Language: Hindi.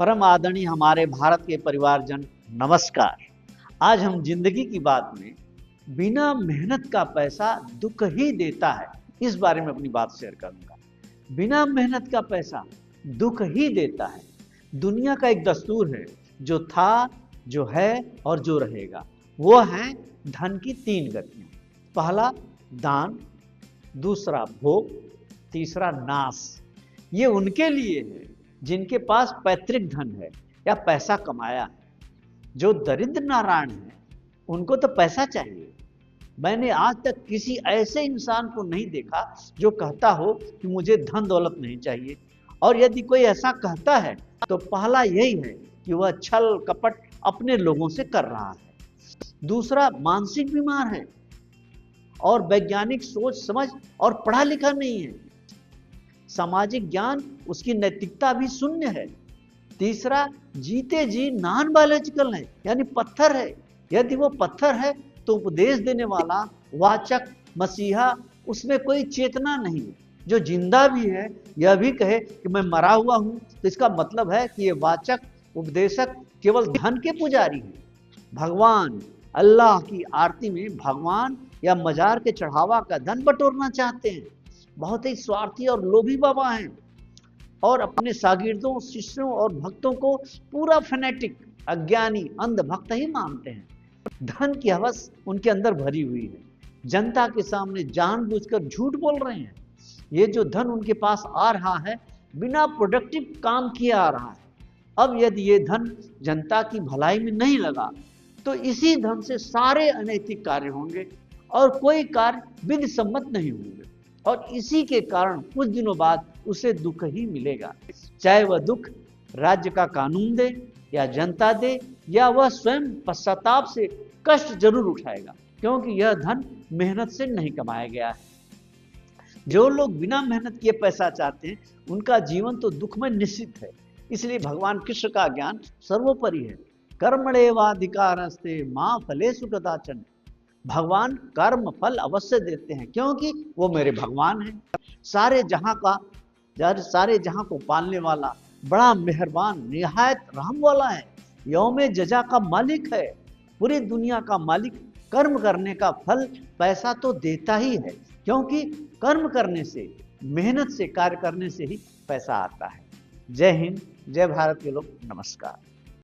परम आदरणीय हमारे भारत के परिवारजन, नमस्कार। आज हम जिंदगी की बात में बिना मेहनत का पैसा दुख ही देता है, इस बारे में अपनी बात शेयर करूंगा। बिना मेहनत का पैसा दुख ही देता है। दुनिया का एक दस्तूर है, जो था, जो है और जो रहेगा। वो है धन की तीन गतियां। पहला दान, दूसरा भोग, तीसरा नाश। ये उनके लिए है जिनके पास पैतृक धन है या पैसा कमाया है। जो दरिद्र नारायण है उनको तो पैसा चाहिए। मैंने आज तक किसी ऐसे इंसान को नहीं देखा जो कहता हो कि मुझे धन दौलत नहीं चाहिए। और यदि कोई ऐसा कहता है तो पहला यही है कि वह छल कपट अपने लोगों से कर रहा है। दूसरा मानसिक बीमार है और वैज्ञानिक सोच समझ और पढ़ा लिखा नहीं है। सामाजिक ज्ञान, उसकी नैतिकता भी शून्य है। तीसरा जीते जी नॉन बायोलॉजिकल है, यानी पत्थर है। यदि वो पत्थर है तो उपदेश देने वाला, वाचक, मसीहा, उसमें कोई चेतना नहीं है। जो जिंदा भी है यह भी कहे कि मैं मरा हुआ हूं, तो इसका मतलब है कि ये वाचक, उपदेशक केवल धन के पुजारी हैं। भगवान, अल्लाह की आरती में भगवान या मजार के चढ़ावा का धन बटोरना चाहते हैं। बहुत ही स्वार्थी और लोभी बाबा हैं और अपने शागिर्दों, शिष्यों और भक्तों को पूरा फैनेटिक, अज्ञानी, अंध भक्त ही मानते हैं। धन की हवस उनके अंदर भरी हुई है। जनता के सामने जानबूझकर झूठ बोल रहे हैं। ये जो धन उनके पास आ रहा है, बिना प्रोडक्टिव काम किए आ रहा है। अब यदि ये धन जनता की भलाई में नहीं लगा तो इसी धन से सारे अनैतिक कार्य होंगे और कोई कार्य विधि सम्मत नहीं होंगे। और इसी के कारण कुछ दिनों बाद उसे दुख ही मिलेगा। चाहे वह दुख राज्य का कानून दे या जनता दे, या वह स्वयं पश्चाताप से कष्ट जरूर उठाएगा, क्योंकि यह धन मेहनत से नहीं कमाया गया है। जो लोग बिना मेहनत किए पैसा चाहते हैं उनका जीवन तो दुखमय निश्चित है। इसलिए भगवान कृष्ण का ज्ञान सर्वोपरि है। कर्मणेवाधिकारस्ते मां फलेषु कदाचन। भगवान कर्म फल अवश्य देते हैं, क्योंकि वो मेरे भगवान हैं। सारे जहां को पालने वाला, बड़ा मेहरबान, निहायत रहम वाला है। यौमे जजा का मालिक है, पूरी दुनिया का मालिक। कर्म करने का फल पैसा तो देता ही है, क्योंकि कर्म करने से, मेहनत से, कार्य करने से ही पैसा आता है। जय हिंद, जय भारत के लोग, नमस्कार।